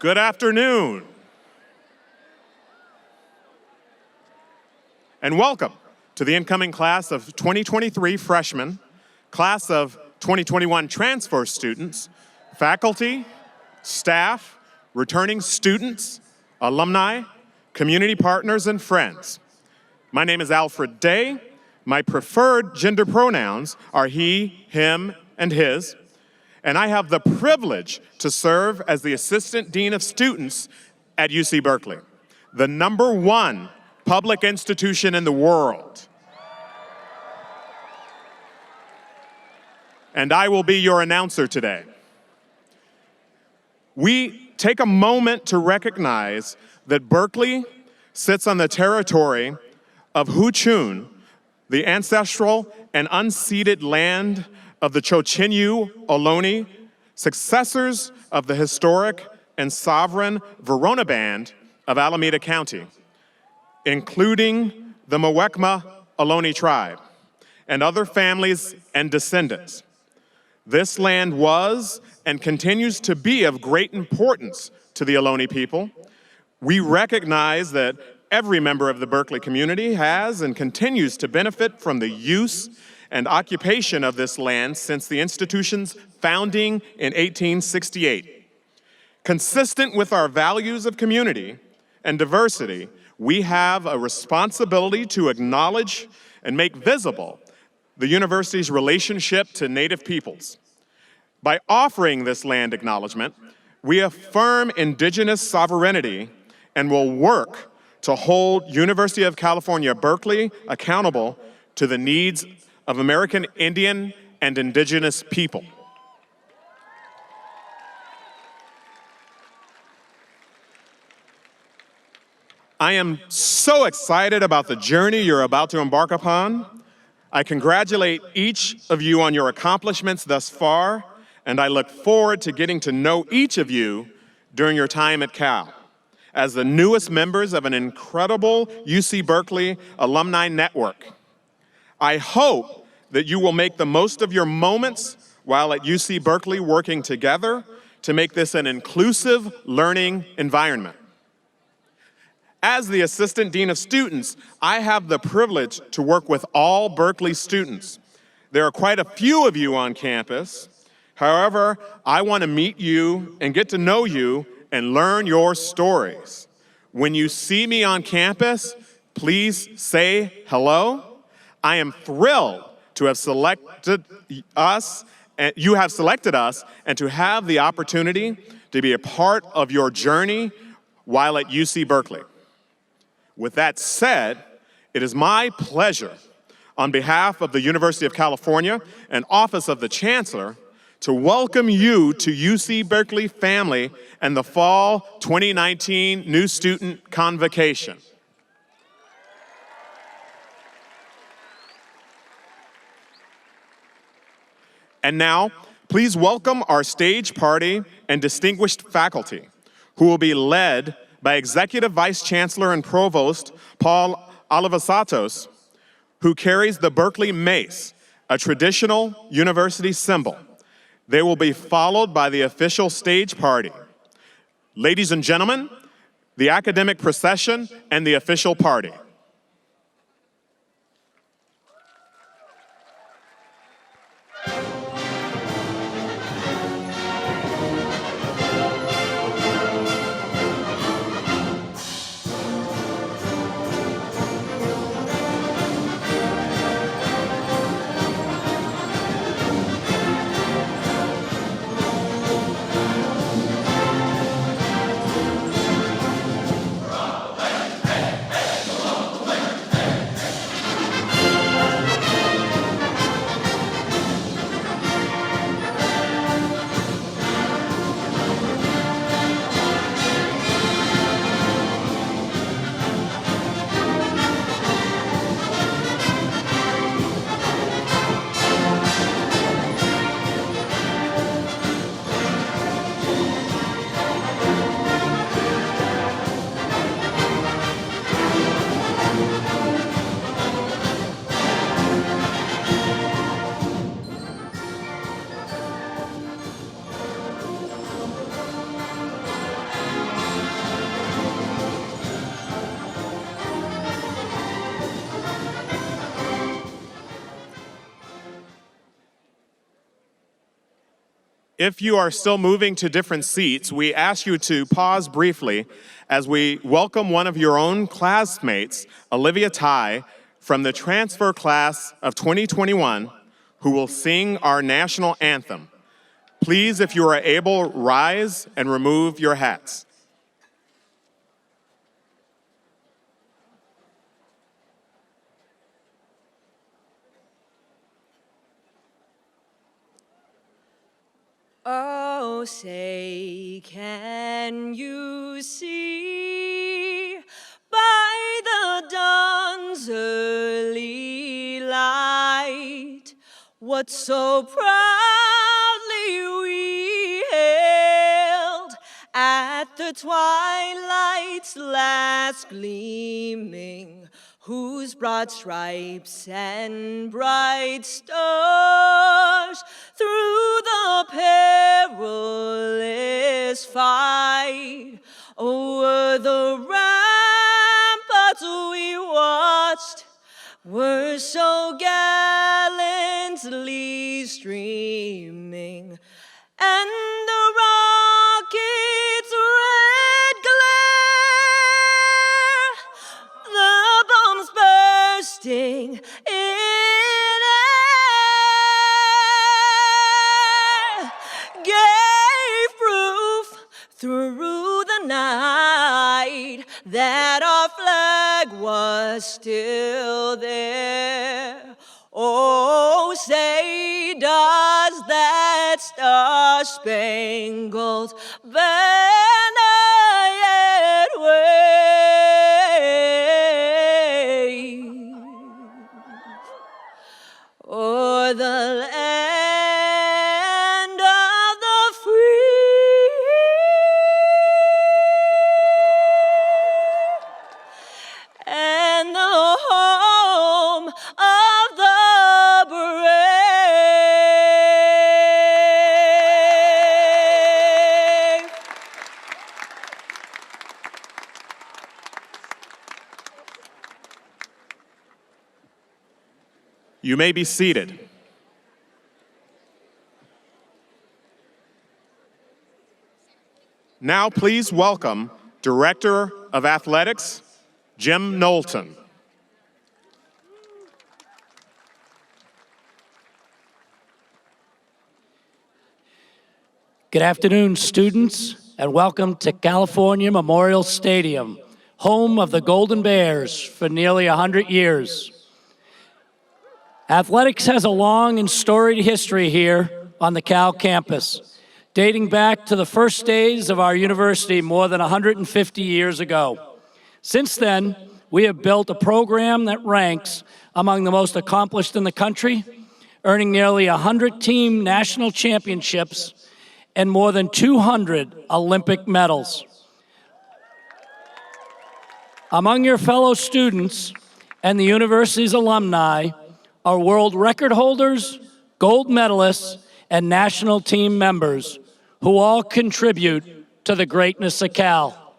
Good afternoon, and welcome to the incoming class of 2023 freshmen, class of 2021 transfer students, faculty, staff, returning students, alumni, community partners, and friends. My name is Alfred Day. My preferred gender pronouns are he, him, and his. And I have the privilege to serve as the Assistant Dean of Students at UC Berkeley, the #1 public institution in the world. And I will be your announcer today. We take a moment to recognize that Berkeley sits on the territory of Huchun, the ancestral and unceded land of the Chochenyu Ohlone, successors of the historic and sovereign Verona Band of Alameda County, including the Muwekma Ohlone tribe and other families and descendants. This land was and continues to be of great importance to the Ohlone people. We recognize that every member of the Berkeley community has and continues to benefit from the use and occupation of this land since the institution's founding in 1868. Consistent with our values of community and diversity, we have a responsibility to acknowledge and make visible the university's relationship to Native peoples. By offering this land acknowledgement, we affirm indigenous sovereignty and will work to hold University of California, Berkeley accountable to the needs of American Indian and indigenous people. I am so excited about the journey you're about to embark upon. I congratulate each of you on your accomplishments thus far, and I look forward to getting to know each of you during your time at Cal as the newest members of an incredible UC Berkeley alumni network. I hope that you will make the most of your moments while at UC Berkeley working together to make this an inclusive learning environment. As the Assistant Dean of Students, I have the privilege to work with all Berkeley students. There are quite a few of you on campus. However, I want to meet you and get to know you and learn your stories. When you see me on campus, please say hello. I am thrilled to have selected us, and you have selected us, and to have the opportunity to be a part of your journey while at UC Berkeley. With that said, it is my pleasure, on behalf of the University of California and Office of the Chancellor, to welcome you to UC Berkeley family and the Fall 2019 New Student Convocation. And now, please welcome our stage party and distinguished faculty, who will be led by Executive Vice Chancellor and Provost Paul Alivasatos, who carries the Berkeley Mace, a traditional university symbol. They will be followed by the official stage party. Ladies and gentlemen, the academic procession and the official party. If you are still moving to different seats, we ask you to pause briefly as we welcome one of your own classmates, Olivia Tai, from the transfer class of 2021, who will sing our national anthem. Please, if you are able, rise and remove your hats. Oh, say, can you see by the dawn's early light what so proudly we hailed at the twilight's last gleaming, whose broad stripes and bright stars through the perilous fight o'er the ramparts we watched were so gallantly streaming, and the rocket's red glare, the bombs bursting in air, gave proof through the night that our flag was still there. Oh, say, does that star-spangled banner yet wave o'er the land of the free and the home of the brave? You may be seated. Now please welcome Director of Athletics, Jim Knowlton. Good afternoon, students, and welcome to California Memorial Stadium, home of the Golden Bears for nearly 100 years. Athletics has a long and storied history here on the Cal campus, dating back to the first days of our university more than 150 years ago. Since then, we have built a program that ranks among the most accomplished in the country, earning nearly 100 team national championships and more than 200 Olympic medals. Among your fellow students and the university's alumni are world record holders, gold medalists, and national team members who all contribute to the greatness of Cal.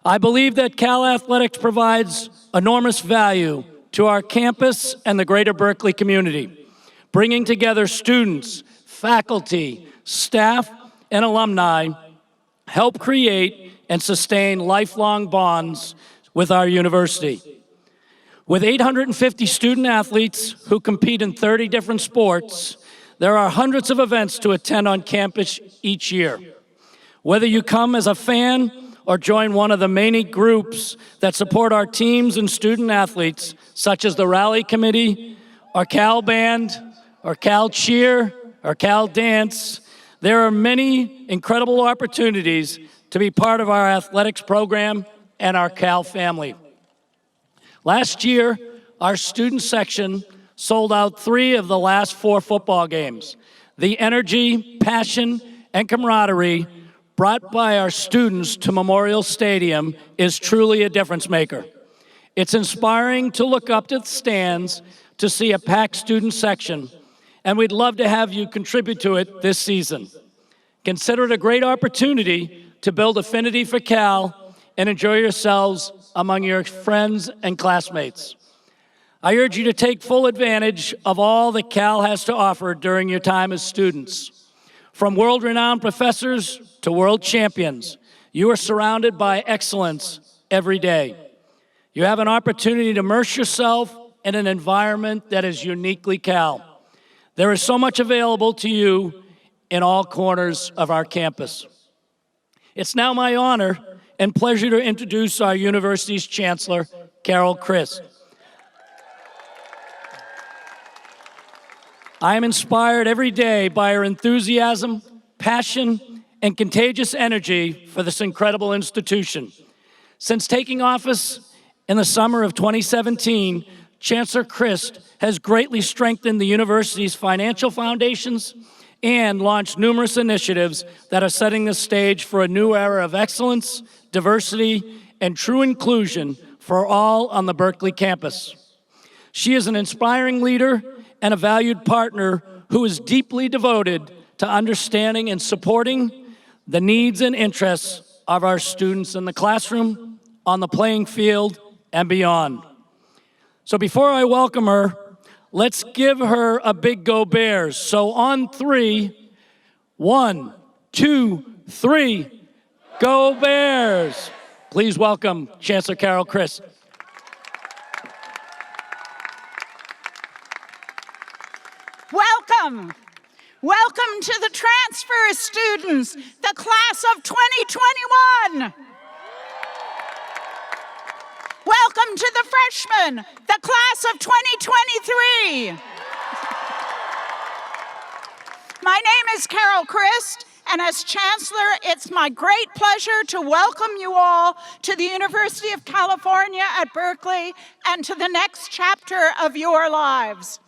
I believe that Cal Athletics provides enormous value to our campus and the greater Berkeley community, bringing together students, faculty, staff, and alumni help create and sustain lifelong bonds with our university. With 850 student athletes who compete in 30 different sports, there are hundreds of events to attend on campus each year. Whether you come as a fan or join one of the many groups that support our teams and student athletes, such as the Rally Committee, or Cal Band, or Cal Cheer, or Cal Dance, there are many incredible opportunities to be part of our athletics program and our Cal family. Last year, our student section sold out 3 of the last 4 football games. The energy, passion, and camaraderie brought by our students to Memorial Stadium is truly a difference maker. It's inspiring to look up to the stands to see a packed student section, and we'd love to have you contribute to it this season. Consider it a great opportunity to build affinity for Cal and enjoy yourselves among your friends and classmates. I urge you to take full advantage of all that Cal has to offer during your time as students. From world-renowned professors to world champions, you are surrounded by excellence every day. You have an opportunity to immerse yourself in an environment that is uniquely Cal. There is so much available to you in all corners of our campus. It's now my honor and pleasure to introduce our university's Chancellor, Carol Christ. I am inspired every day by her enthusiasm, passion, and contagious energy for this incredible institution. Since taking office in the summer of 2017, Chancellor Christ has greatly strengthened the university's financial foundations and launched numerous initiatives that are setting the stage for a new era of excellence, diversity, and true inclusion for all on the Berkeley campus. She is an inspiring leader and a valued partner who is deeply devoted to understanding and supporting the needs and interests of our students in the classroom, on the playing field, and beyond. So before I welcome her, let's give her a big go Bears. So on 3, 1, 2, 3, go Bears. Please welcome Chancellor Carol Christ. Welcome. Welcome to the transfer students, the class of 2021. Welcome to the freshmen, the class of 2023. My name is Carol Christ, and as Chancellor, it's my great pleasure to welcome you all to the University of California at Berkeley and to the next chapter of your lives.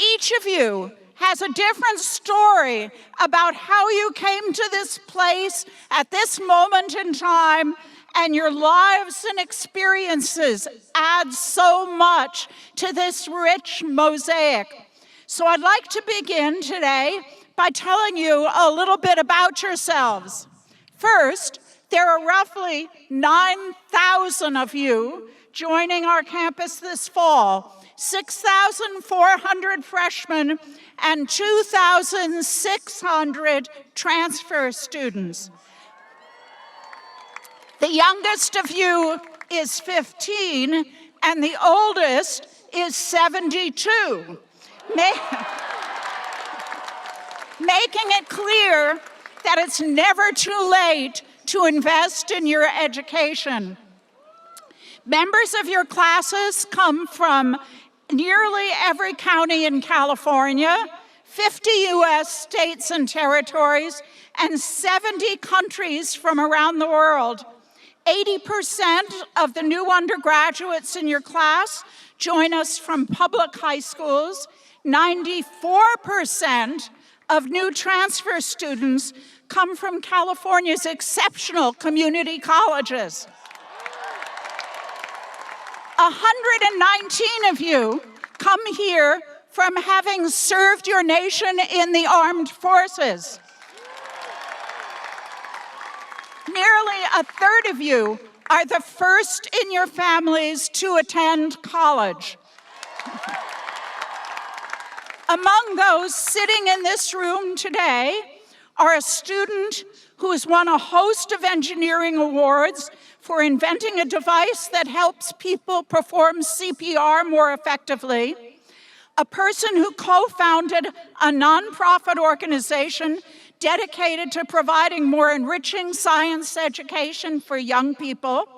Each of you has a different story about how you came to this place at this moment in time, and your lives and experiences add so much to this rich mosaic. So I'd like to begin today by telling you a little bit about yourselves. First, there are roughly 9,000 of you joining our campus this fall, 6,400 freshmen and 2,600 transfer students. The youngest of you is 15, and the oldest is 72. Making it clear that it's never too late to invest in your education. Members of your classes come from nearly every county in California, 50 U.S. states and territories, and 70 countries from around the world. 80% of the new undergraduates in your class join us from public high schools. 94% of new transfer students come from California's exceptional community colleges. 119 of you come here from having served your nation in the armed forces. Nearly a third of you are the first in your families to attend college. Among those sitting in this room today are a student who has won a host of engineering awards for inventing a device that helps people perform CPR more effectively, a person who co-founded a nonprofit organization dedicated to providing more enriching science education for young people,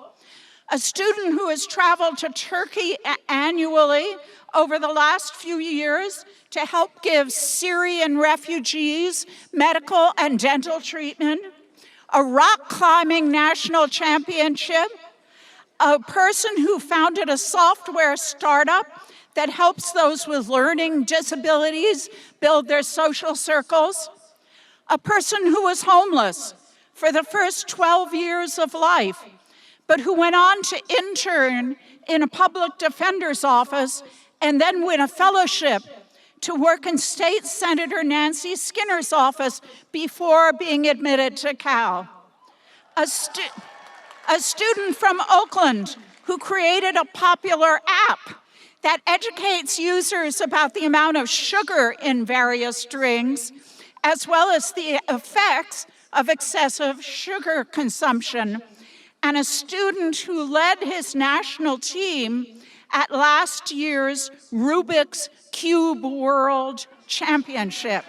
a student who has traveled to Turkey annually over the last few years to help give Syrian refugees medical and dental treatment, a rock climbing national championship, a person who founded a software startup that helps those with learning disabilities build their social circles, a person who was homeless for the first 12 years of life, but who went on to intern in a public defender's office and then win a fellowship to work in State Senator Nancy Skinner's office before being admitted to Cal. A student from Oakland who created a popular app that educates users about the amount of sugar in various drinks as well as the effects of excessive sugar consumption, and a student who led his national team at last year's Rubik's Cube World Championship.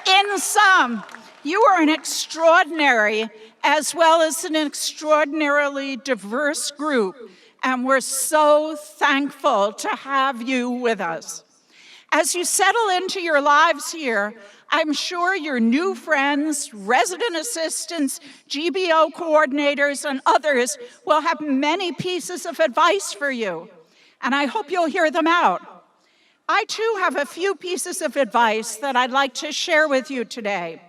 In sum, you are an extraordinary as well as an extraordinarily diverse group, and we're so thankful to have you with us. As you settle into your lives here, I'm sure your new friends, resident assistants, GBO coordinators, and others will have many pieces of advice for you, and I hope you'll hear them out. I too have a few pieces of advice that I'd like to share with you today.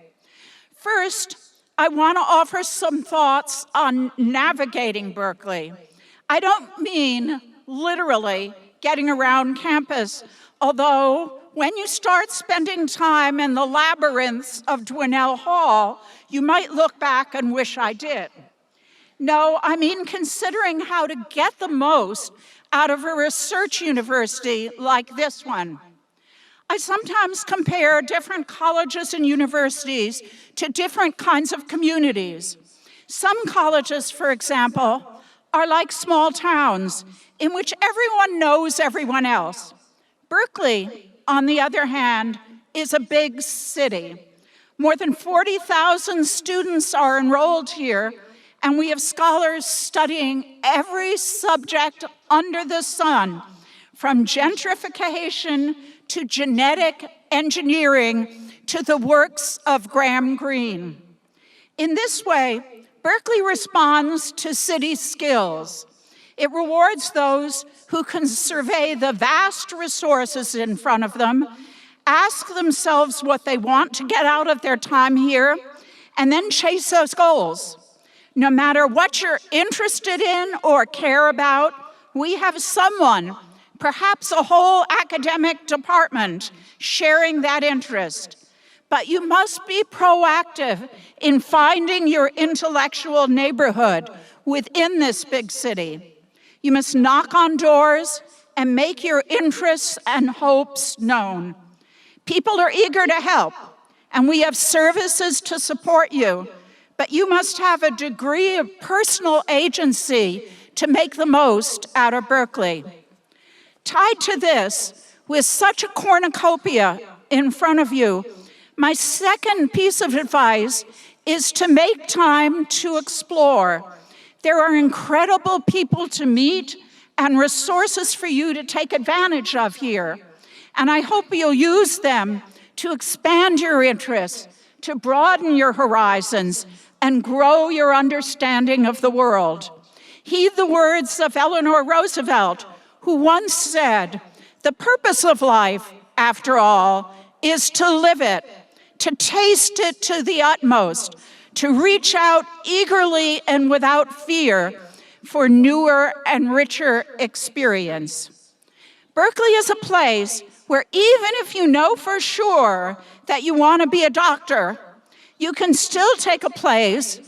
First, I want to offer some thoughts on navigating Berkeley. I don't mean literally getting around campus, although when you start spending time in the labyrinths of Dwinell Hall, you might look back and wish I did. No, I mean considering how to get the most out of a research university like this one. I sometimes compare different colleges and universities to different kinds of communities. Some colleges, for example, are like small towns in which everyone knows everyone else. Berkeley, on the other hand, is a big city. More than 40,000 students are enrolled here, and we have scholars studying every subject under the sun, from gentrification to genetic engineering to the works of Graham Greene. In this way, Berkeley responds to city skills. It rewards those who can survey the vast resources in front of them, ask themselves what they want to get out of their time here, and then chase those goals. No matter what you're interested in or care about, we have someone, perhaps a whole academic department, sharing that interest. But you must be proactive in finding your intellectual neighborhood within this big city. You must knock on doors and make your interests and hopes known. People are eager to help, and we have services to support you, but you must have a degree of personal agency to make the most out of Berkeley. Tied to this, with such a cornucopia in front of you, my second piece of advice is to make time to explore. There are incredible people to meet and resources for you to take advantage of here. And I hope you'll use them to expand your interests, to broaden your horizons, and grow your understanding of the world. Heed the words of Eleanor Roosevelt, who once said, "The purpose of life, after all, is to live it, to taste it to the utmost, to reach out eagerly and without fear for newer and richer experience." Berkeley is a place where even if you know for sure that you want to be a doctor, you can still take a place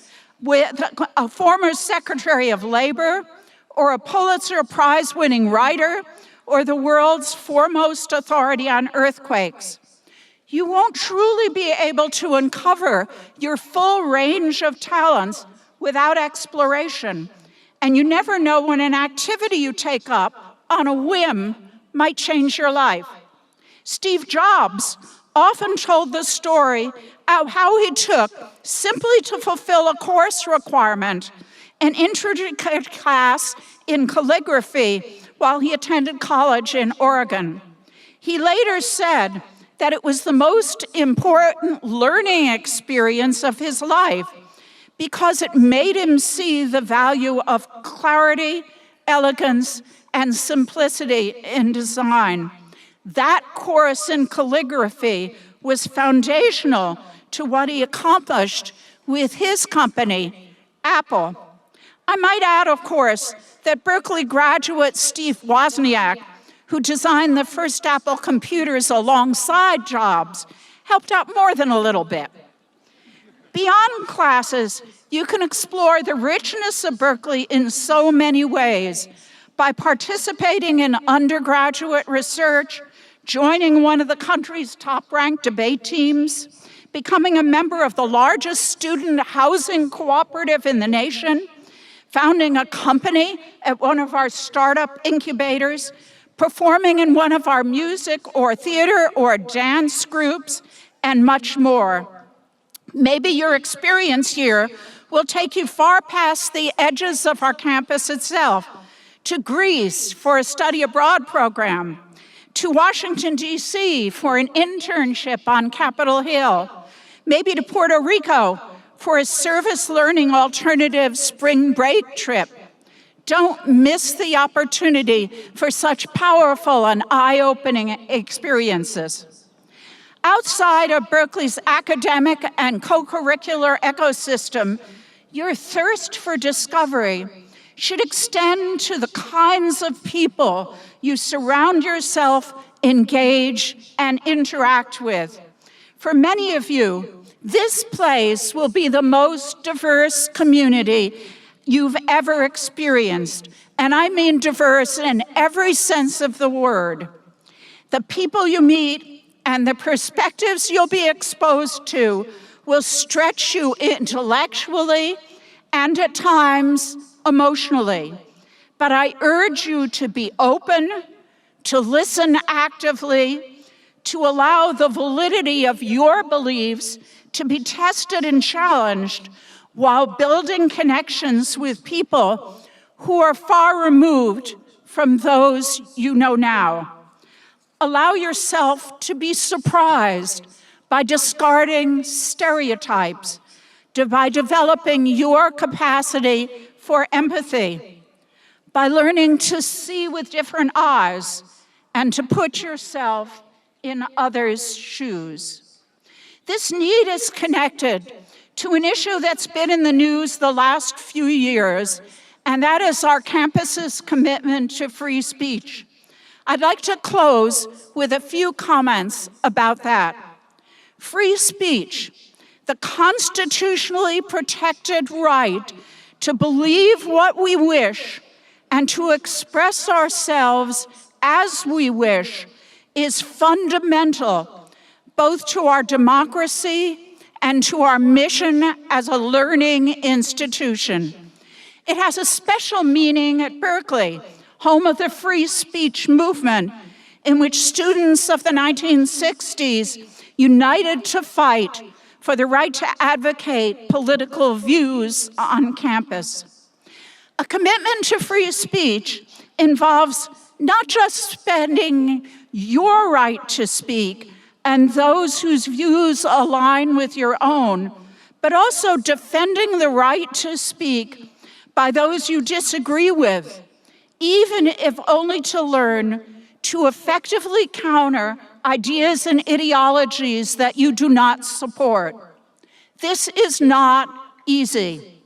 with a former Secretary of Labor, or a Pulitzer Prize-winning writer, or the world's foremost authority on earthquakes. You won't truly be able to uncover your full range of talents without exploration, and you never know when an activity you take up on a whim might change your life. Steve Jobs often told the story of how he took, simply to fulfill a course requirement, an introductory class in calligraphy while he attended college in Oregon. He later said that it was the most important learning experience of his life because it made him see the value of clarity, elegance, and simplicity in design. That course in calligraphy was foundational to what he accomplished with his company, Apple. I might add, of course, that Berkeley graduate Steve Wozniak, who designed the first Apple computers alongside Jobs, helped out more than a little bit. Beyond classes, you can explore the richness of Berkeley in so many ways by participating in undergraduate research, joining one of the country's top-ranked debate teams, becoming a member of the largest student housing cooperative in the nation, founding a company at one of our startup incubators, performing in one of our music or theater or dance groups, and much more. Maybe your experience here will take you far past the edges of our campus itself, to Greece for a study abroad program, to Washington, D.C. for an internship on Capitol Hill, maybe to Puerto Rico for a service learning alternative spring break trip. Don't miss the opportunity for such powerful and eye-opening experiences. Outside of Berkeley's academic and co-curricular ecosystem, your thirst for discovery should extend to the kinds of people you surround yourself, engage, and interact with. For many of you, this place will be the most diverse community you've ever experienced, and I mean diverse in every sense of the word. The people you meet and the perspectives you'll be exposed to will stretch you intellectually and at times emotionally. But I urge you to be open, to listen actively, to allow the validity of your beliefs to be tested and challenged while building connections with people who are far removed from those you know now. Allow yourself to be surprised by discarding stereotypes, by developing your capacity for empathy, by learning to see with different eyes and to put yourself in others' shoes. This need is connected to an issue that's been in the news the last few years, and that is our campus's commitment to free speech. I'd like to close with a few comments about that. Free speech, the constitutionally protected right to believe what we wish and to express ourselves as we wish, is fundamental both to our democracy and to our mission as a learning institution. It has a special meaning at Berkeley, home of the free speech movement, in which students of the 1960s united to fight for the right to advocate political views on campus. A commitment to free speech involves not just spending your right to speak and those whose views align with your own, but also defending the right to speak by those you disagree with, even if only to learn to effectively counter ideas and ideologies that you do not support. This is not easy.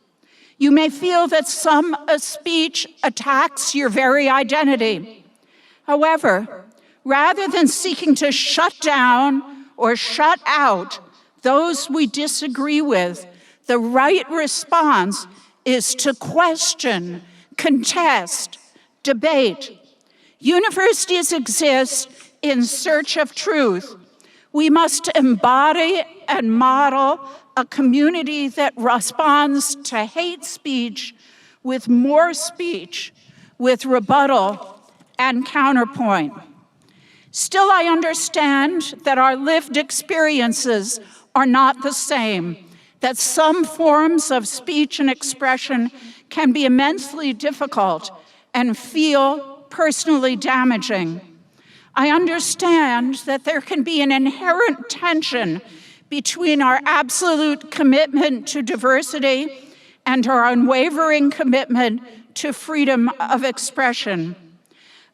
You may feel that some speech attacks your very identity. However, rather than seeking to shut down or shut out those we disagree with, the right response is to question, contest, debate. Universities exist in search of truth. We must embody and model a community that responds to hate speech with more speech, with rebuttal and counterpoint. Still, I understand that our lived experiences are not the same, that some forms of speech and expression can be immensely difficult and feel personally damaging. I understand that there can be an inherent tension between our absolute commitment to diversity and our unwavering commitment to freedom of expression.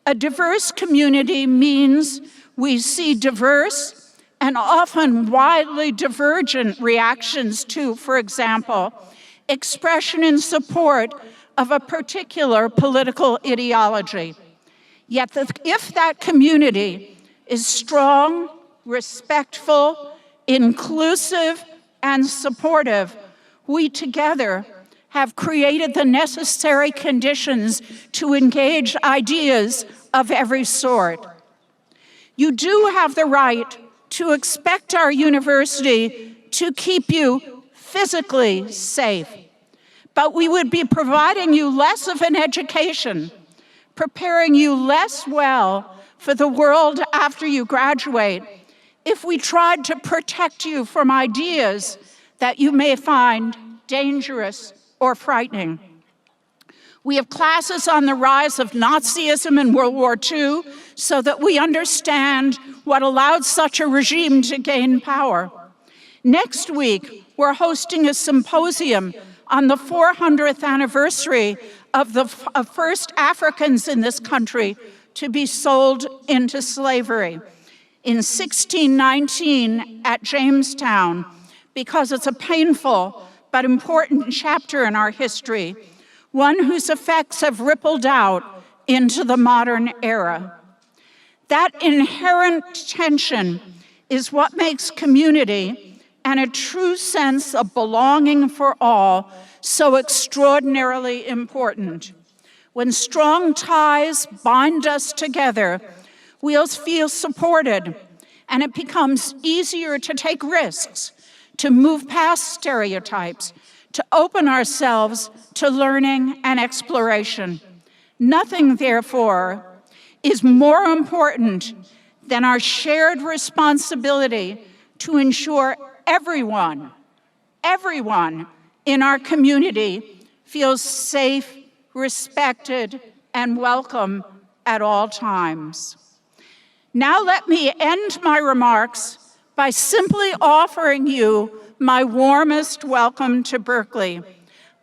A diverse community means we see diverse and often widely divergent reactions to, for example, expression in support of a particular political ideology. Yet if that community is strong, respectful, inclusive, and supportive, we together have created the necessary conditions to engage ideas of every sort. You do have the right to expect our university to keep you physically safe, but we would be providing you less of an education, preparing you less well for the world after you graduate if we tried to protect you from ideas that you may find dangerous or frightening. We have classes on the rise of Nazism in World War II so that we understand what allowed such a regime to gain power. Next week, we're hosting a symposium on the 400th anniversary of the first Africans in this country to be sold into slavery in 1619 at Jamestown, because it's a painful but important chapter in our history, one whose effects have rippled out into the modern era. That inherent tension is what makes community and a true sense of belonging for all so extraordinarily important. When strong ties bind us together, we'll feel supported, and it becomes easier to take risks, to move past stereotypes, to open ourselves to learning and exploration. Nothing, therefore, is more important than our shared responsibility to ensure everyone in our community feels safe, respected, and welcome at all times. Now let me end my remarks by simply offering you my warmest welcome to Berkeley,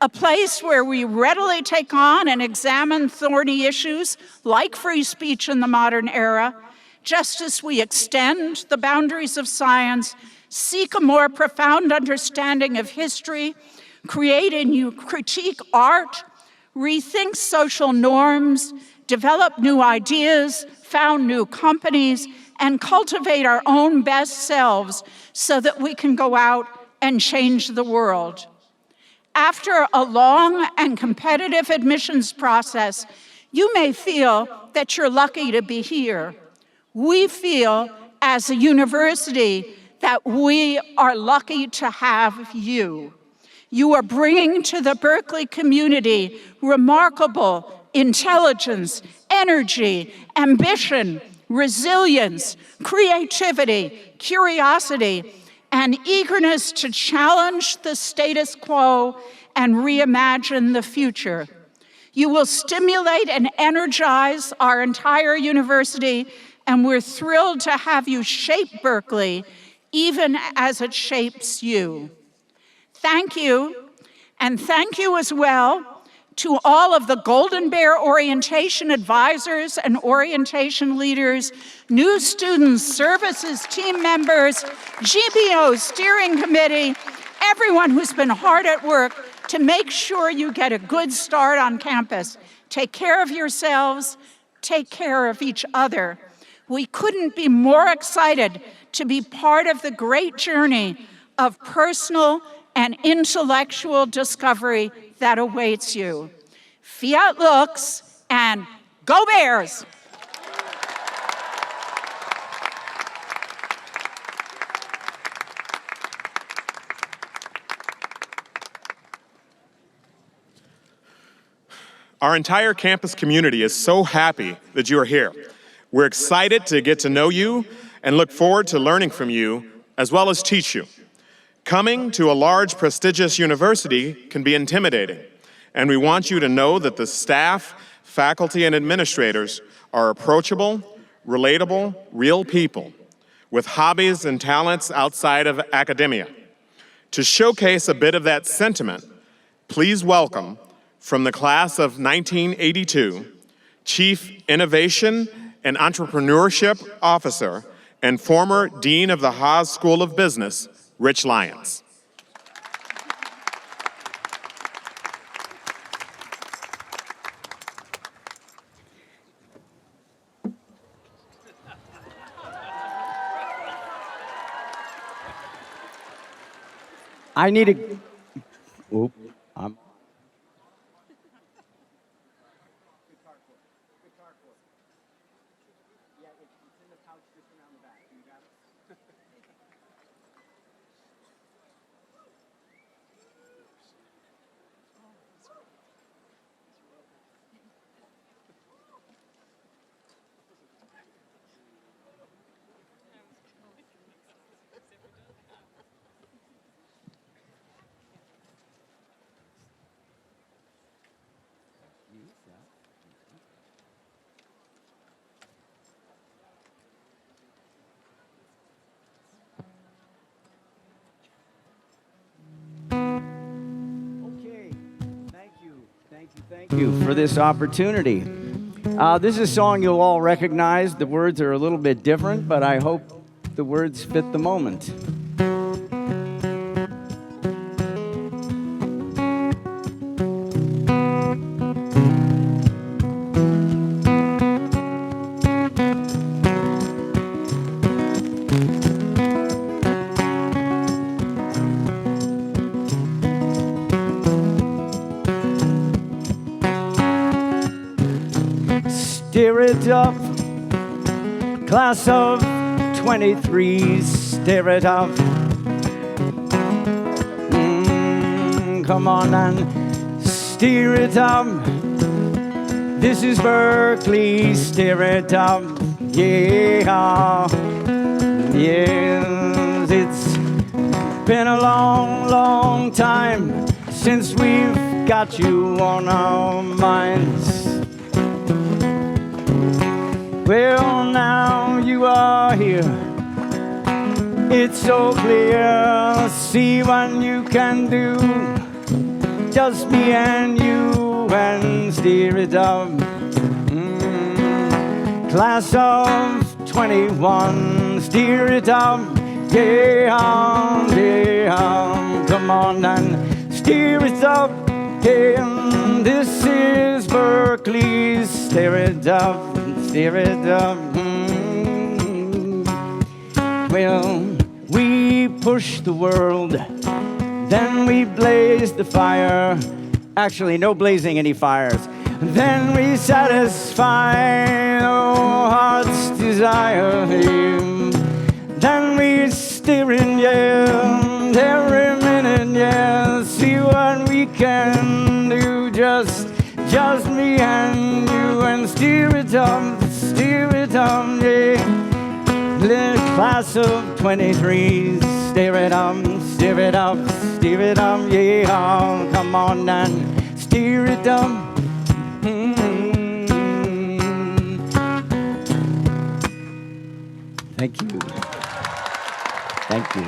a place where we readily take on and examine thorny issues like free speech in the modern era, just as we extend the boundaries of science, seek a more profound understanding of history, create and critique art, rethink social norms, develop new ideas, found new companies, and cultivate our own best selves so that we can go out and change the world. After a long and competitive admissions process, you may feel that you're lucky to be here. We feel, as a university, that we are lucky to have you. You are bringing to the Berkeley community remarkable intelligence, energy, ambition, resilience, creativity, curiosity, and eagerness to challenge the status quo and reimagine the future. You will stimulate and energize our entire university, and we're thrilled to have you shape Berkeley, even as it shapes you. Thank you, and thank you as well to all of the Golden Bear orientation advisors and orientation leaders, new students, services team members, GBO steering committee, everyone who's been hard at work to make sure you get a good start on campus. Take care of yourselves, take care of each other. We couldn't be more excited to be part of the great journey of personal and intellectual discovery that awaits you. Fiat lux, and go Bears! Our entire campus community is so happy that you are here. We're excited to get to know you and look forward to learning from you, as well as teach you. Coming to a large, prestigious university can be intimidating, and we want you to know that the staff, faculty, and administrators are approachable, relatable, real people with hobbies and talents outside of academia. To showcase a bit of that sentiment, please welcome, from the class of 1982, Chief Innovation and Entrepreneurship Officer and former Dean of the Haas School of Business, Rich Lyons. I need a... Oop, Thank you for this opportunity. This is a song you'll all recognize. The words are a little bit different, but I hope the words fit the moment. Stir it up, class of 23, stir it up. Come on and stir it up. This is Berkeley, stir it up. Yeah, yes, it's been a long, long time since we've got you on our minds. Well, now you are here. It's so clear. See what you can do. Just me and you, and steer it up. Class of 21, steer it up. Yeah, yeah. Come on and steer it up. Yeah, this is Berkeley. Steer it up. Steer it up. Well, we push the world, then we blaze the fire. Actually, no blazing any fires. Then we satisfy our heart's desire. Then we steer in, yeah, every minute, yeah. See what we can do, just me and you, and steer it up, yeah. Little class of 23, steer it up, steer it up, steer it up, yeah. Come on and steer it up. Thank you. Thank you.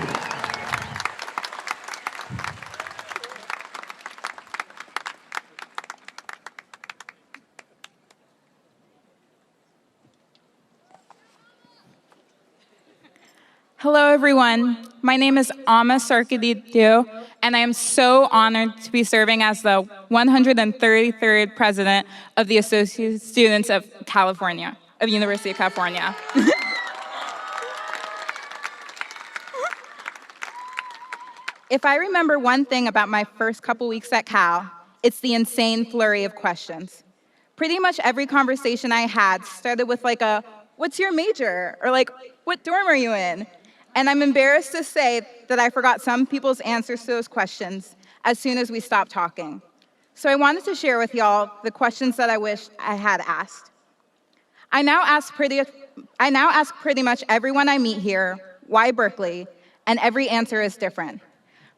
Hello, everyone. My name is Ama Sarkadidio, and I am so honored to be serving as the 133rd president of the Associate Students of California, of University of California. If I remember one thing about my first couple weeks at Cal, it's the insane flurry of questions. Pretty much every conversation I had started with like a, "What's your major?" or like, "What dorm are you in?" And I'm embarrassed to say that I forgot some people's answers to those questions as soon as we stopped talking. So I wanted to share with y'all the questions that I wish I had asked. I now ask pretty much everyone I meet here, why Berkeley, and every answer is different.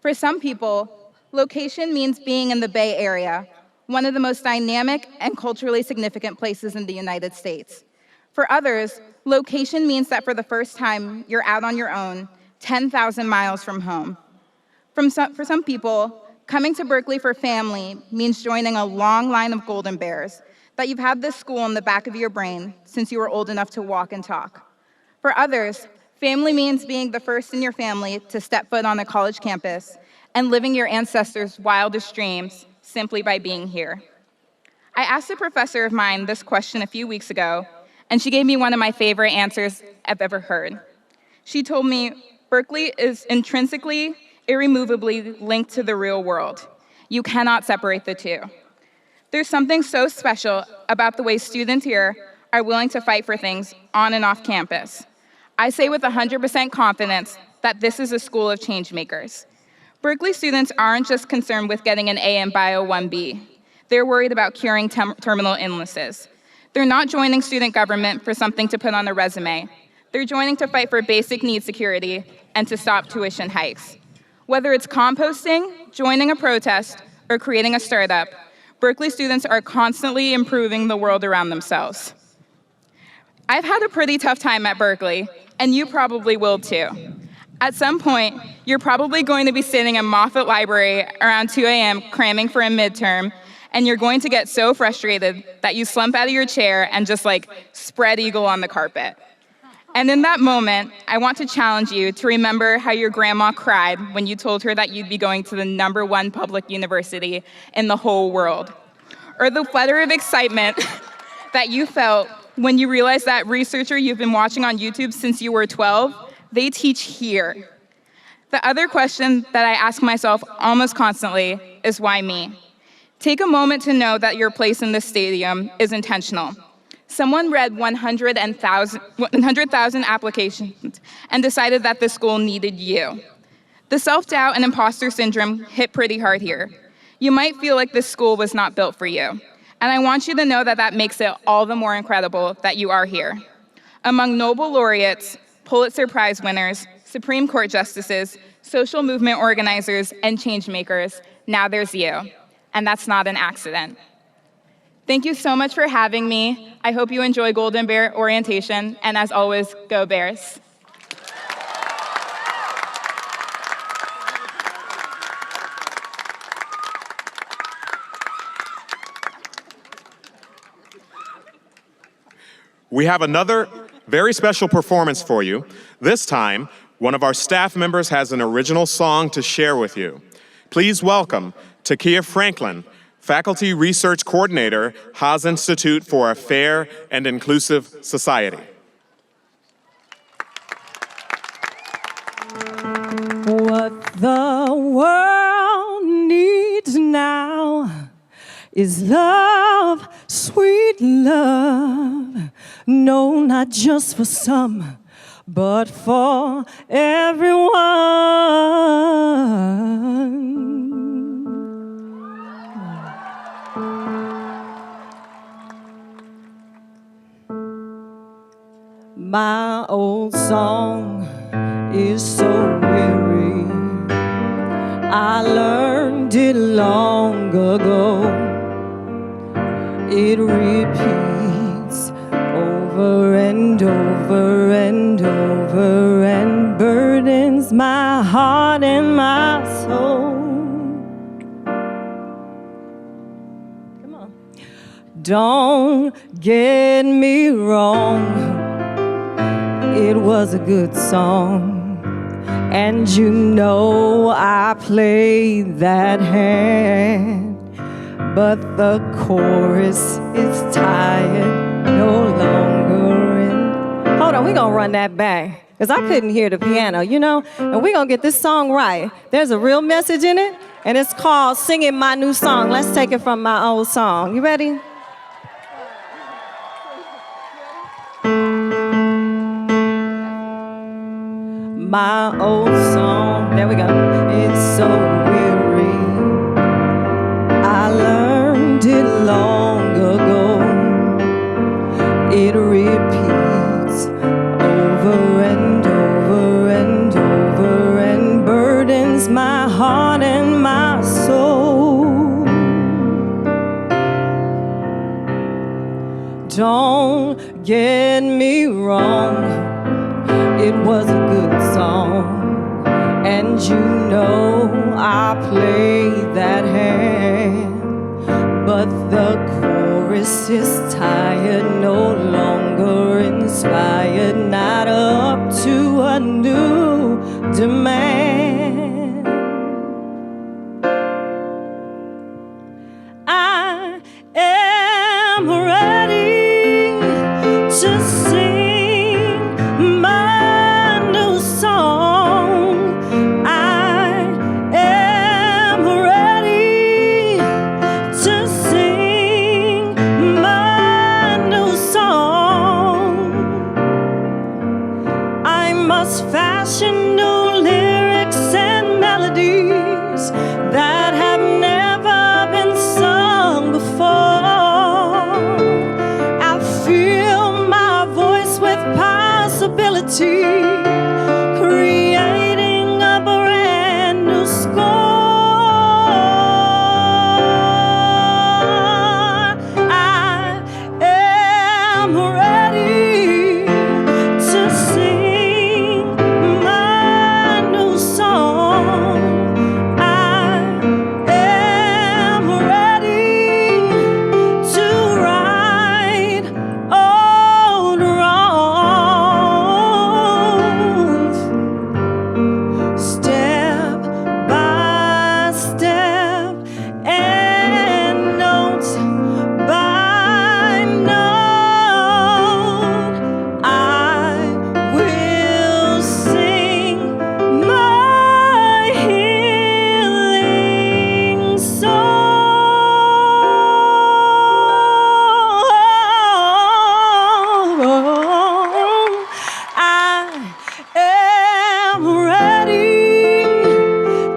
For some people, location means being in the Bay Area, one of the most dynamic and culturally significant places in the United States. For others, location means that for the first time, you're out on your own, 10,000 miles from home. For some people, coming to Berkeley for family means joining a long line of golden bears, that you've had this school in the back of your brain since you were old enough to walk and talk. For others, family means being the first in your family to step foot on a college campus and living your ancestors' wildest dreams simply by being here. I asked a professor of mine this question a few weeks ago, and she gave me one of my favorite answers I've ever heard. She told me, Berkeley is intrinsically, irremovably linked to the real world. You cannot separate the two. There's something so special about the way students here are willing to fight for things on and off campus. I say with 100% confidence that this is a school of change makers. Berkeley students aren't just concerned with getting an A in Bio 1B. They're worried about curing terminal illnesses. They're not joining student government for something to put on a resume. They're joining to fight for basic need security and to stop tuition hikes. Whether it's composting, joining a protest, or creating a startup, Berkeley students are constantly improving the world around themselves. I've had a pretty tough time at Berkeley, and you probably will too. At some point, you're probably going to be sitting in Moffett Library around 2 a.m. cramming for a midterm, and you're going to get so frustrated that you slump out of your chair and just spread eagle on the carpet. And in that moment, I want to challenge you to remember how your grandma cried when you told her that you'd be going to the #1 public university in the whole world. Or the flutter of excitement that you felt when you realized that researcher you've been watching on YouTube since you were 12, they teach here. The other question that I ask myself almost constantly is why me? Take a moment to know that your place in this stadium is intentional. Someone read 100,000 applications and decided that the school needed you. The self-doubt and imposter syndrome hit pretty hard here. You might feel like this school was not built for you. And I want you to know that that makes it all the more incredible that you are here. Among Nobel laureates, Pulitzer Prize winners, Supreme Court justices, social movement organizers, and change makers, now there's you. And that's not an accident. Thank you so much for having me. I hope you enjoy Golden Bear orientation, and as always, go Bears. We have another very special performance for you. This time, one of our staff members has an original song to share with you. Please welcome Takia Franklin, Faculty Research Coordinator, Haas Institute for a Fair and Inclusive Society. What the world needs now is love, sweet love. No, not just for some, but for everyone. My old song is so weary. I learned it long ago. It repeats over and over and over and burdens my heart and my soul. Come on. Don't get me wrong. It was a good song, and you know I played that hand, but the chorus is tired, no longer in. Hold on, we're gonna run that back, because I couldn't hear the piano, you know? And we're gonna get this song right. There's a real message in it, and it's called Singing My New Song. Let's take it from my old song. You ready? My old song, there we go. It's so weary. I learned it long ago. It repeats over and over and over and burdens my heart and my soul. Don't get me wrong. It was a good song, and you know I played that hand, but the chorus is tired, no longer inspired, not up to a new demand. I am ready to sing my new song. I am ready to sing my new song. humanity, creating a brand new score. I am ready to sing my new song. I am ready to right old wrongs. Step by step and note by note, I will sing my healing song. I am ready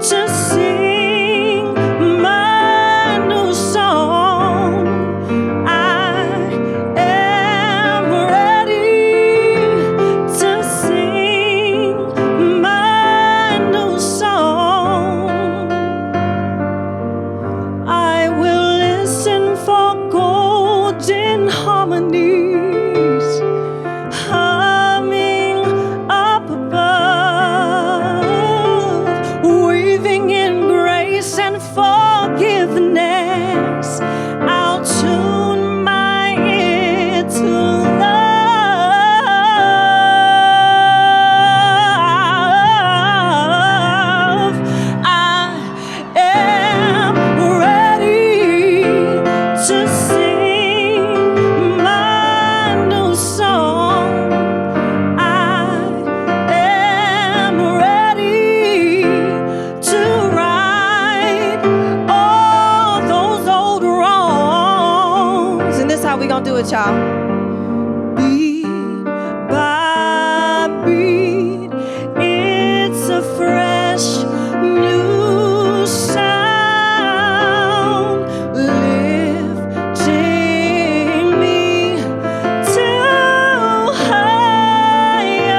to sing my new song. I am ready to sing my new song. I will listen for golden harmonies humming up above, weaving in grace and forgiveness. I'll tune my ear to love. I am ready to sing my new song. I am ready to right all those old wrongs. And this is how we gonna do it, y'all. Beat by beat, it's a fresh new sound, lifting me to higher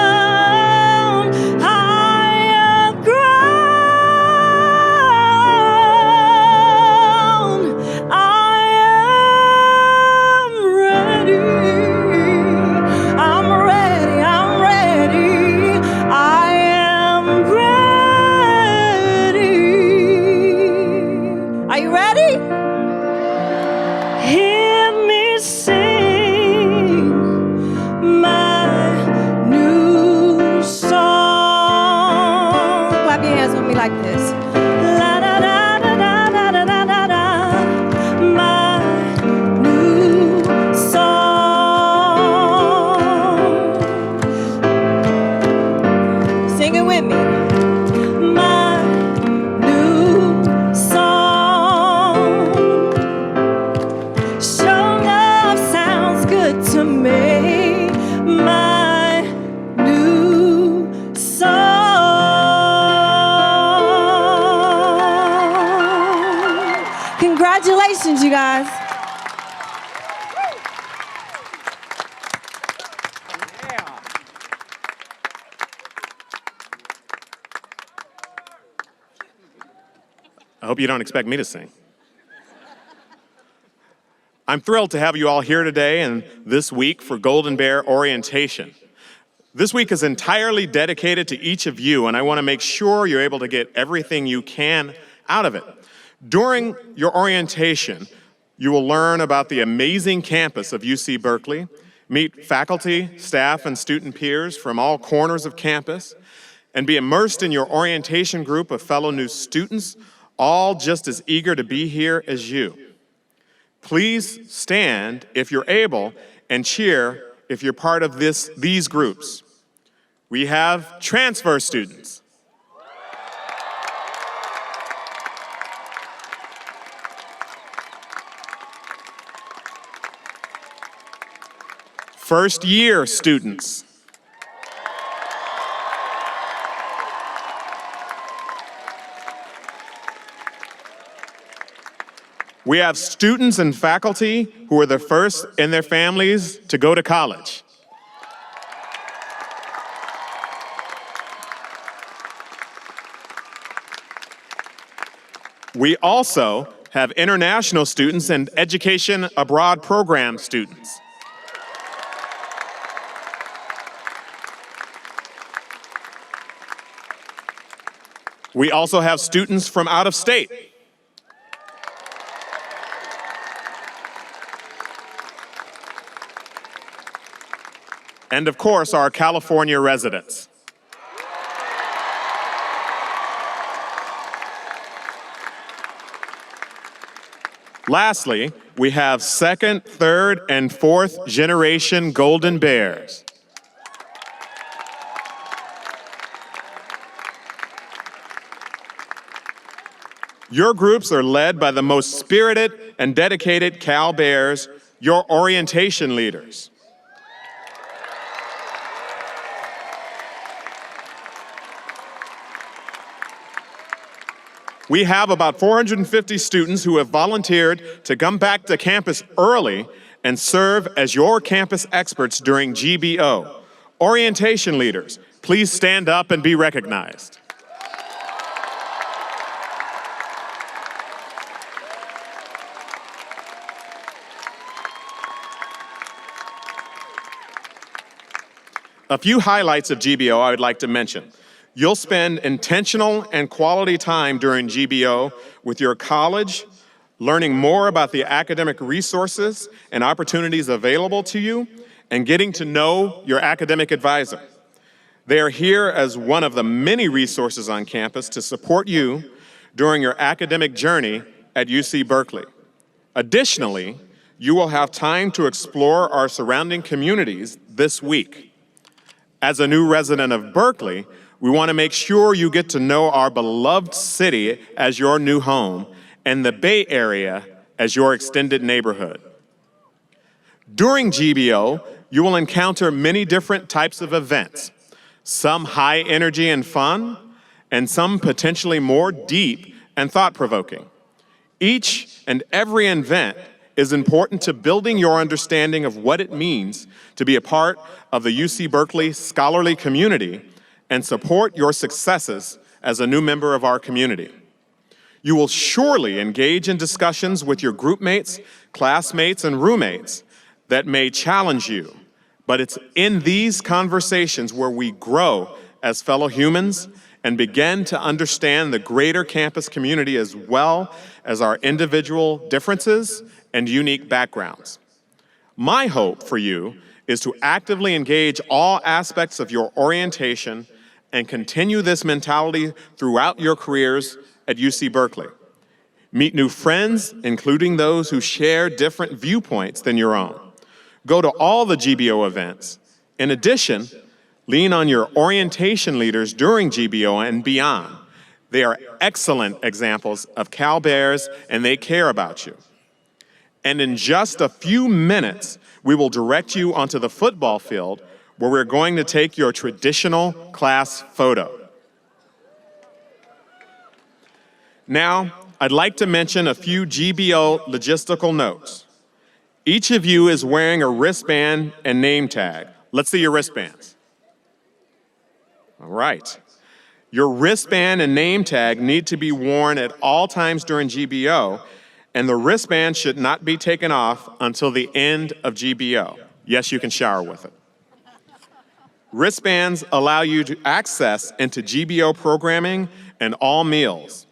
ground, higher ground. I am ready. I'm ready. I'm ready. I am ready. Are you ready? Hear me sing my new song. Clap your hands with me like this. La da da da da da da da da da. My new song. Sing it with me. My new song. Show love sounds good to me. My new song. Congratulations, you guys. I hope you don't expect me to sing. I'm thrilled to have you all here today and this week for Golden Bear Orientation. This week is entirely dedicated to each of you, and I want to make sure you're able to get everything you can out of it. During your orientation, you will learn about the amazing campus of UC Berkeley, meet faculty, staff, and student peers from all corners of campus, and be immersed in your orientation group of fellow new students, all just as eager to be here as you. Please stand if you're able and cheer if you're part of these groups. We have transfer students. First year students. We have students and faculty who are the first in their families to go to college. We also have international students and education abroad program students. We also have students from out of state. And of course, our California residents. Lastly, we have second, third, and fourth generation Golden Bears. Your groups are led by the most spirited and dedicated Cal Bears, your orientation leaders. We have about 450 students who have volunteered to come back to campus early and serve as your campus experts during GBO. Orientation leaders, please stand up and be recognized. A few highlights of GBO I would like to mention. You'll spend intentional and quality time during GBO with your college, learning more about the academic resources and opportunities available to you, and getting to know your academic advisor. They are here as one of the many resources on campus to support you during your academic journey at UC Berkeley. Additionally, you will have time to explore our surrounding communities this week. As a new resident of Berkeley, we want to make sure you get to know our beloved city as your new home and the Bay Area as your extended neighborhood. During GBO, you will encounter many different types of events, some high energy and fun, and some potentially more deep and thought-provoking. Each and every event is important to building your understanding of what it means to be a part of the UC Berkeley scholarly community and support your successes as a new member of our community. You will surely engage in discussions with your group mates, classmates, and roommates that may challenge you, but it's in these conversations where we grow as fellow humans and begin to understand the greater campus community as well as our individual differences and unique backgrounds. My hope for you is to actively engage all aspects of your orientation and continue this mentality throughout your careers at UC Berkeley. Meet new friends, including those who share different viewpoints than your own. Go to all the GBO events. In addition, lean on your orientation leaders during GBO and beyond. They are excellent examples of Cal Bears, and they care about you. And in just a few minutes, we will direct you onto the football field where we're going to take your traditional class photo. Now, I'd like to mention a few GBO logistical notes. Each of you is wearing a wristband and name tag. Let's see your wristbands. All right. Your wristband and name tag need to be worn at all times during GBO, and the wristband should not be taken off until the end of GBO. Yes, you can shower with it. Wristbands allow you to access into GBO programming and all meals.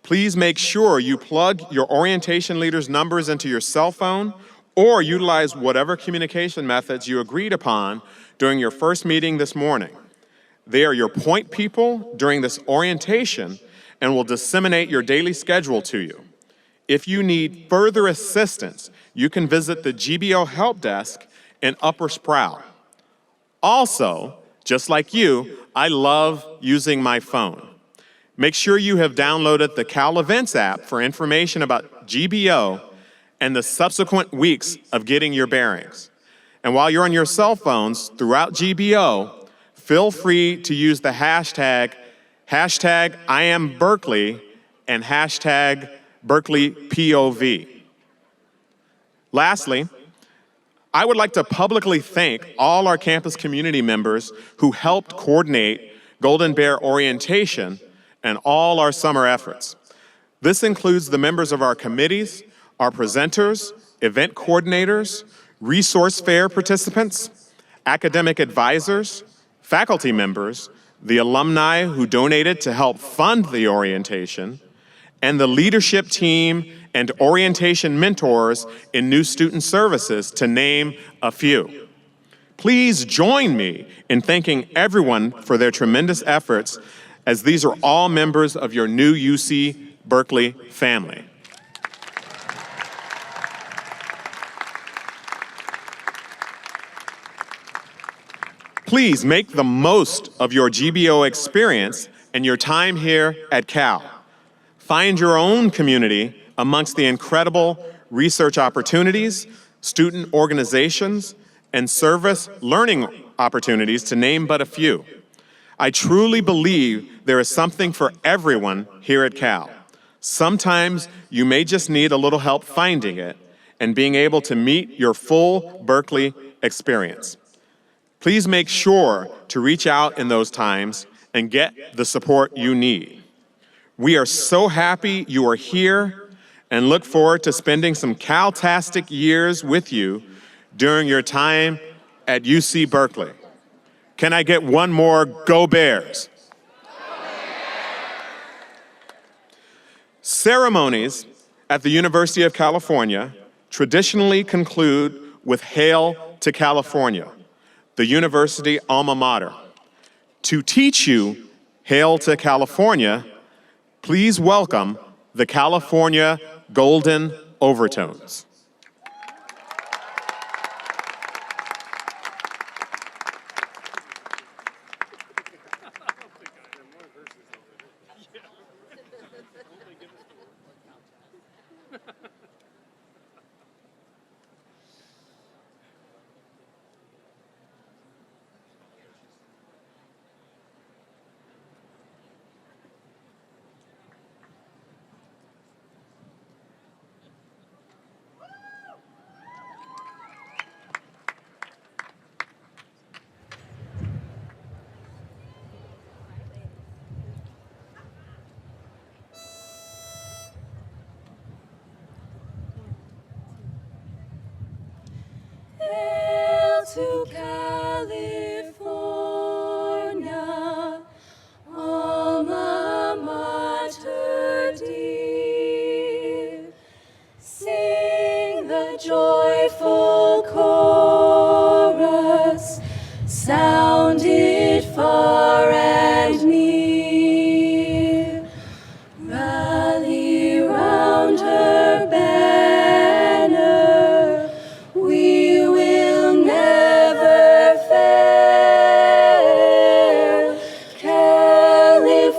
Please make sure you plug your orientation leader's numbers into your cell phone or utilize whatever communication methods you agreed upon during your first meeting this morning. They are your point people during this orientation and will disseminate your daily schedule to you. If you need further assistance, you can visit the GBO help desk in Upper Sproul. Also, just like you, I love using my phone. Make sure you have downloaded the Cal Events app for information about GBO and the subsequent weeks of getting your bearings. And while you're on your cell phones throughout GBO, feel free to use the hashtag #IamBerkeley and hashtag Berkeley POV. Lastly, I would like to publicly thank all our campus community members who helped coordinate Golden Bear orientation and all our summer efforts. This includes the members of our committees, our presenters, event coordinators, resource fair participants, academic advisors, faculty members, the alumni who donated to help fund the orientation, and the leadership team and orientation mentors in new student services, to name a few. Please join me in thanking everyone for their tremendous efforts, as these are all members of your new UC Berkeley family. Please make the most of your GBO experience and your time here at Cal. Find your own community amongst the incredible research opportunities, student organizations, and service learning opportunities, to name but a few. I truly believe there is something for everyone here at Cal. Sometimes you may just need a little help finding it and being able to meet your full Berkeley experience. Please make sure to reach out in those times and get the support you need. We are so happy you are here and look forward to spending some Cal-tastic years with you during your time at UC Berkeley. Can I get one more Go Bears? Ceremonies at the University of California traditionally conclude with Hail to California, the university alma mater. To teach you Hail to California, please welcome the California Golden Overtones. Hail to California, alma mater dear. Sing the joyful chorus, sounded far and near. Rally round her banner, we will never fail. California,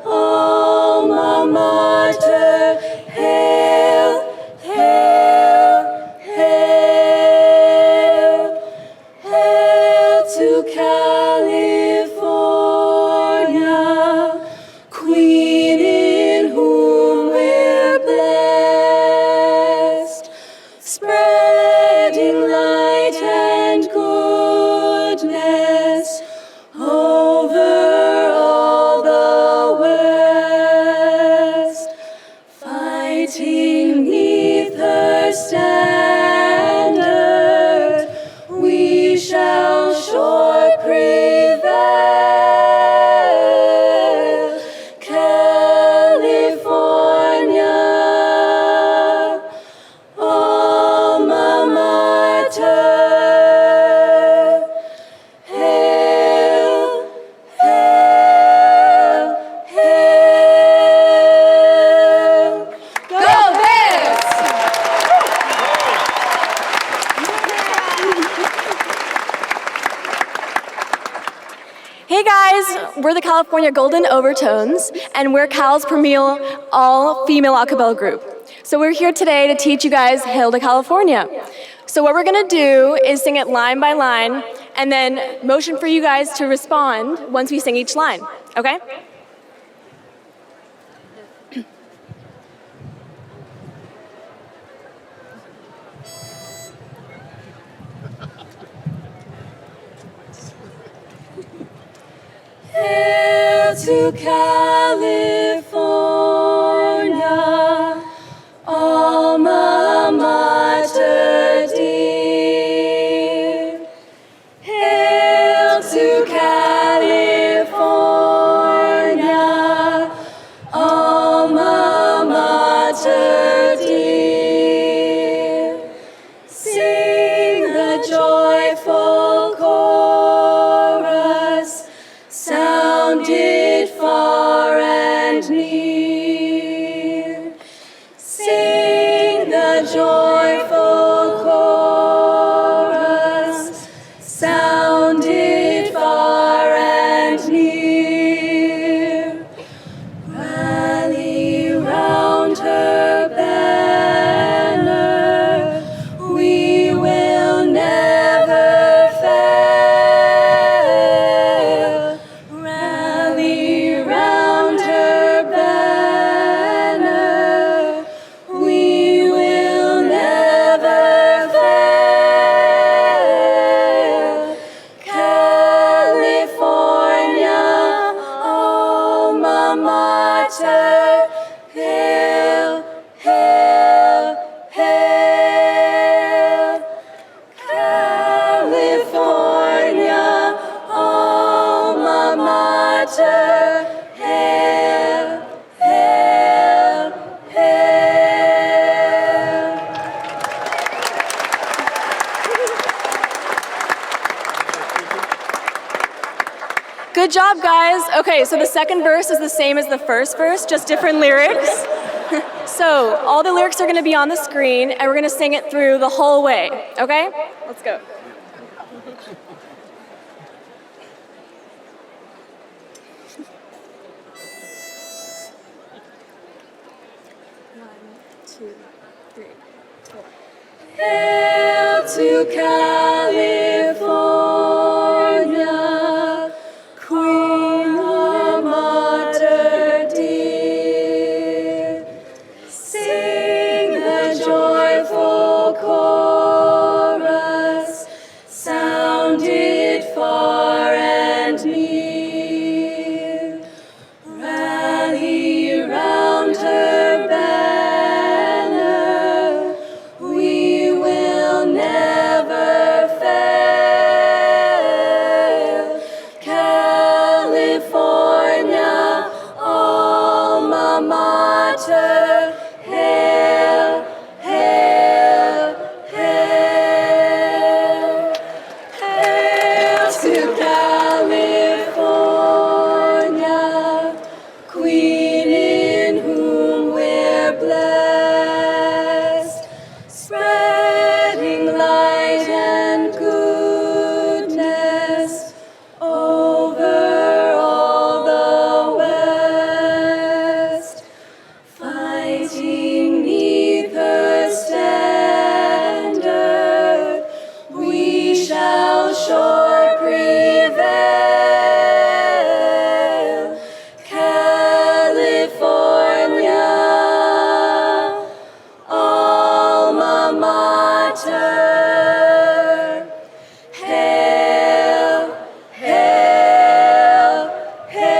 alma mater, hail, hail, hail. Hail to California, Queen in whom we're blessed, spreading light and goodness over all the West. Fighting 'neath her standard, we shall sure prevail. California, alma mater, hail, hail, hail. Go Bears! Hey guys, we're the California Golden Overtones, and we're Cal's premier all-female a cappella group. So we're here today to teach you guys Hail to California. So what we're gonna do is sing it line by line, and then motion for you guys to respond once we sing each line, okay? to California, alma mater dear. Hail to California, alma mater dear. Sing the joyful chorus, sounded far and near. Sing the joyful chorus, sounded far and near. Rally round her banner, we will never fail. Rally round her banner, we will never fail. California, alma mater, hail, hail, hail. California, alma mater, hail, hail, hail. Good job, guys. Okay, so the second verse is the same as the first verse, just different lyrics. So all the lyrics are going to be on the screen, and we're going to sing it through the whole way, okay? Let's go. Hail to California, Queen of Mater dear. Sing the joyful chorus, sounded far and near. Rally round her banner, we will never fail. California, alma mater, hail, hail, hail. Hail to California, Queen in whom we're blessed, spreading light and goodness over all the West. Fighting 'neath her standard, we shall sure prevail. California, alma mater, hail, hail, hail.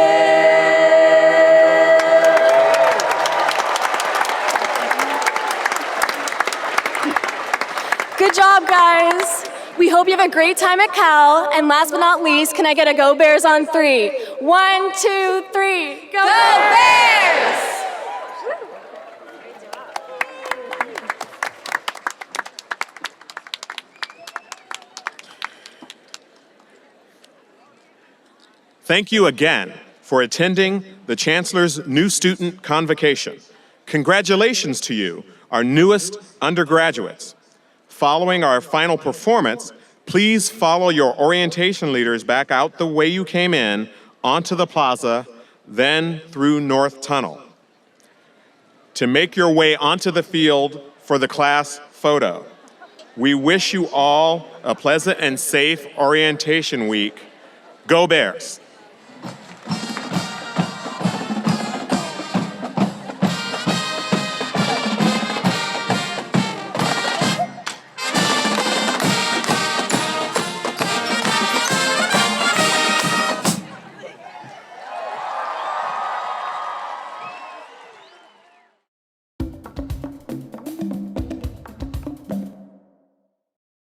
Good job, guys. We hope you have a great time at Cal. And last but not least, can I get a Go Bears on 3? 1, 2, 3. Go Bears! Thank you again for attending the Chancellor's new student convocation. Congratulations to you, our newest undergraduates. Following our final performance, please follow your orientation leaders back out the way you came in, onto the plaza, then through North Tunnel. To make your way onto the field for the class photo. We wish you all a pleasant and safe orientation week. Go Bears!